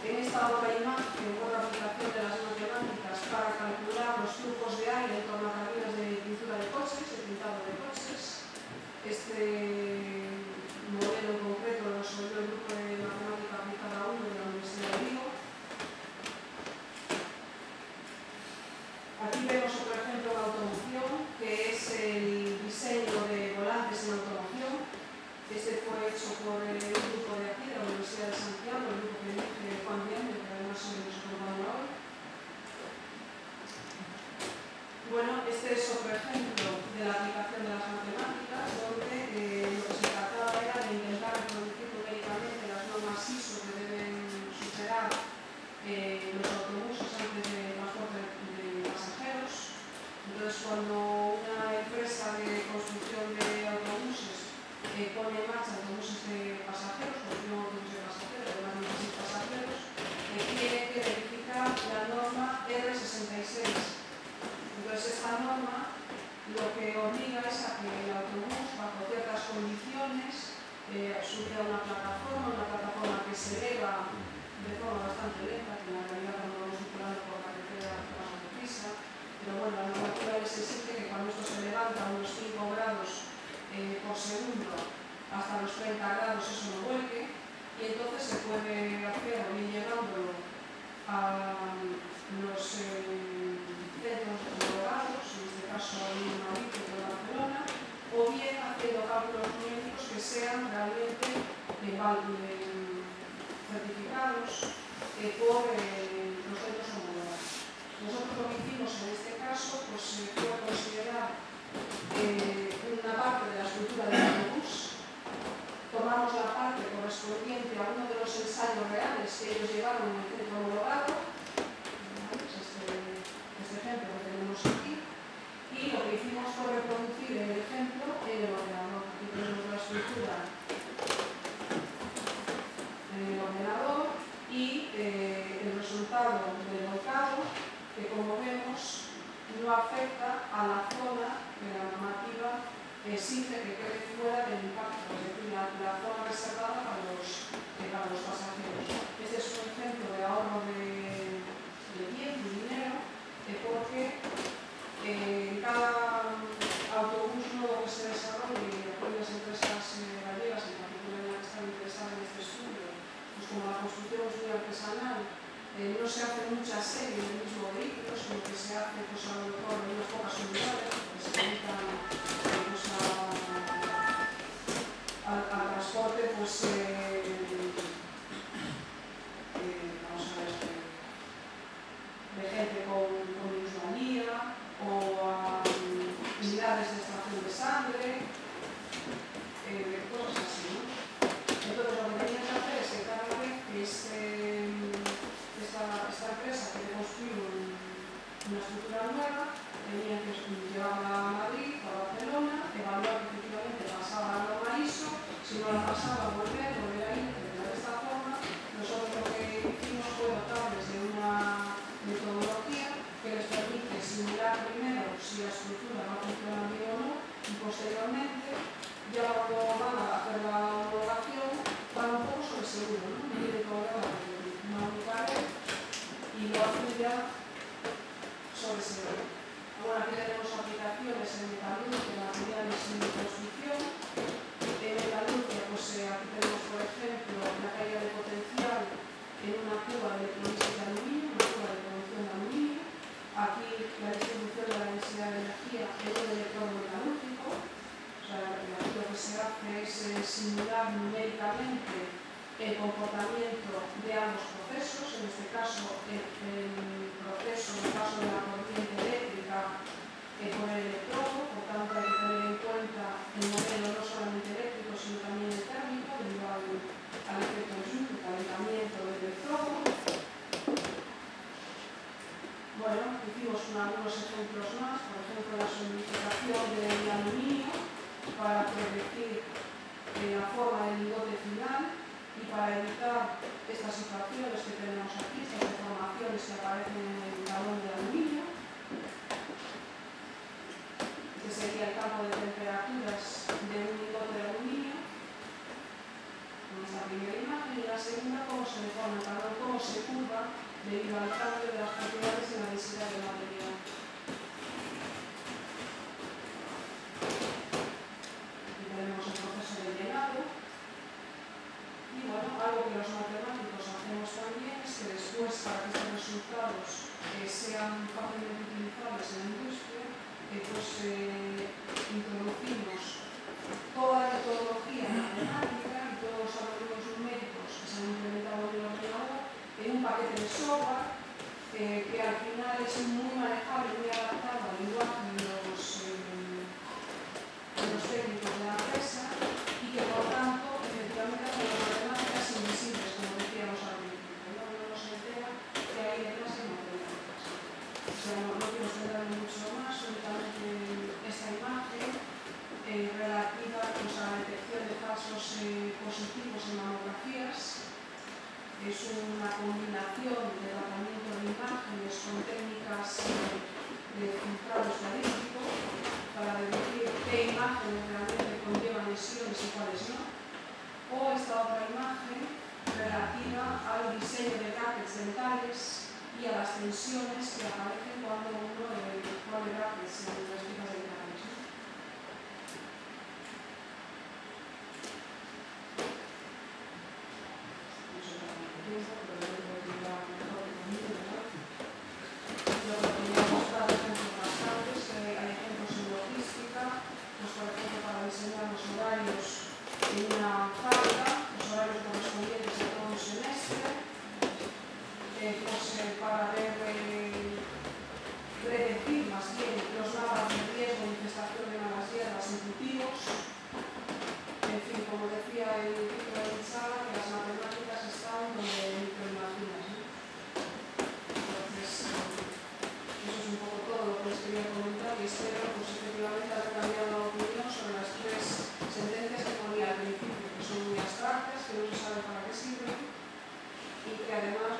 En esta otra imagen, otra aplicación de las matemáticas para calcular los flujos de aire en torno a cabinas de pintura de coches, de pintado de coches. Este modelo en concreto lo resolvió el grupo de matemática aplicada 1 de la Universidad de Vigo. Aquí vemos otro ejemplo de automoción, que es el diseño de volantes en automoción. Este fue hecho por el grupo de aquí, de la Universidad de Santiago, el grupo que dirige Juan Diego, que además nos acompaña hoy. Bueno, este es otro ejemplo de la aplicación de las matemáticas, donde lo que se trataba era de intentar reproducir numéricamente las normas ISO que deben superar los autobuses antes de transporte de pasajeros. Entonces, cuando una empresa de construcción de autobuses pone en marcha autobuses de pasajeros, o no autobuses de pasajeros, de más de 16 pasajeros, tiene que verificar la norma R66. Entonces, esta norma lo que obliga es a que el autobús, bajo ciertas condiciones, sube a una plataforma que se eleva de forma bastante lenta, que en la realidad cuando vamos circulando por carretera va más deprisa, pero bueno, la normativa les exige que cuando esto se levanta a unos 5 grados por segundo hasta los 30 grados eso no vuelque, y entonces se puede hacer o bien llevándolo a los centros homologados, en este caso en Madrid o en Barcelona, o bien haciendo cálculos numéricos que sean realmente certificados por los centros homologados. Nosotros lo que hicimos en este caso pues, fue considerar una parte de la estructura del autobús. Tomamos la parte correspondiente a uno de los ensayos reales que ellos llevaron en el centro homologado, este ejemplo que tenemos aquí, y lo que hicimos fue reproducir el ejemplo en el ordenador. Aquí tenemos la estructura en el ordenador y el resultado del volcado, que como vemos no afecta a la zona que la normativa exige que quede fuera del impacto, es decir, la zona reservada para los pasajeros. Este es un ejemplo de ahorro de tiempo y dinero, porque cada autobús nuevo que se desarrolle, y aquí las empresas gallegas, en particular la que están interesadas en este estudio, pues como la construcción es muy artesanal, no se hace mucha serie en el mismo vehículo, sino que se hace pues, a lo mejor en unas pocas unidades, porque se dedican pues, al transporte, pues, vamos a ver, de gente con minusvalía o a unidades de extracción de sangre, cosas así, ¿no? Entonces, lo que tenían que hacer es que cada vez que esta empresa quiere construir una estructura nueva, tenían que llevarla a Madrid o a Barcelona, evaluar que efectivamente pasaba la norma ISO, si no la pasaba, volver ahí, de esta forma. Nosotros lo que hicimos fue dotarles de una metodología que les permite competencia sobre seguridad. Bueno, aquí tenemos aplicaciones en metalurgia, materiales y construcción. En metalurgia, pues aquí tenemos, por ejemplo, la caída de potencial en una cuba de electrolísis de aluminio, una cuba de producción de aluminio. Aquí la distribución de la densidad de energía en un electrodo metalúrgico. O sea, aquí lo que se hace es simular numéricamente el comportamiento de ambos procesos, en este caso el proceso, en el caso de la corriente eléctrica por el electrodo, por tanto hay que tener en cuenta el modelo no solamente eléctrico sino también el térmico, debido al efecto Joule, el calentamiento del electrodo. Bueno, hicimos algunos ejemplos más, por ejemplo la solidificación del aluminio para predecir la forma del lingote final. Y para evitar estas situaciones que tenemos aquí, estas deformaciones que aparecen en el galón de aluminio, que sería el campo de temperaturas de un lingote de aluminio, en esta primera imagen, y la segunda, cómo se deforma el galón, cómo se curva debido al cambio de las propiedades en la densidad del material. Aquí tenemos el proceso de llenado. Y bueno, algo que los matemáticos hacemos también es que después, para que estos resultados sean fácilmente utilizables en la industria, pues introducimos toda la metodología matemática y todos los algoritmos numéricos que se han implementado en el ordenador en un paquete de software que al final es muy manejable, muy adaptado al lenguaje de los técnicos de la empresa y que por tanto efectivamente hacen las matemáticas invisibles, como decíamos al principio. No nos entera que hay detrás de matemáticas. O sea, no quiero extenderme mucho más, únicamente esta imagen relativa pues, a la detección de falsos positivos en mamografías. Es una combinación de tratamiento de imágenes con técnicas de filtrado estadístico para deducir qué imágenes realmente conllevan lesiones y cuáles no. O esta otra imagen relativa al diseño de brackets dentales y a las tensiones que aparecen cuando uno pone brackets en las piezas dentales. No sé cómo pienso, pero yo creo que va mejor que conmigo, ¿verdad? Yo lo quería mostrar ejemplos bastantes, hay ejemplos en logística, pues por ejemplo para diseñar los horarios en una fábrica, los horarios correspondientes a todo un semestre, pues para predecir más bien los mapas de riesgo de infestación de malas hierbas en cultivos. En fin, como decía el título de mi sala, que las matemáticas están donde ni te imaginas, ¿no? Entonces, eso es un poco todo lo que les quería comentar y espero pues efectivamente haber cambiado la opinión sobre las tres sentencias que ponía al principio, que son muy abstractas, que no se sabe para qué sirven y que además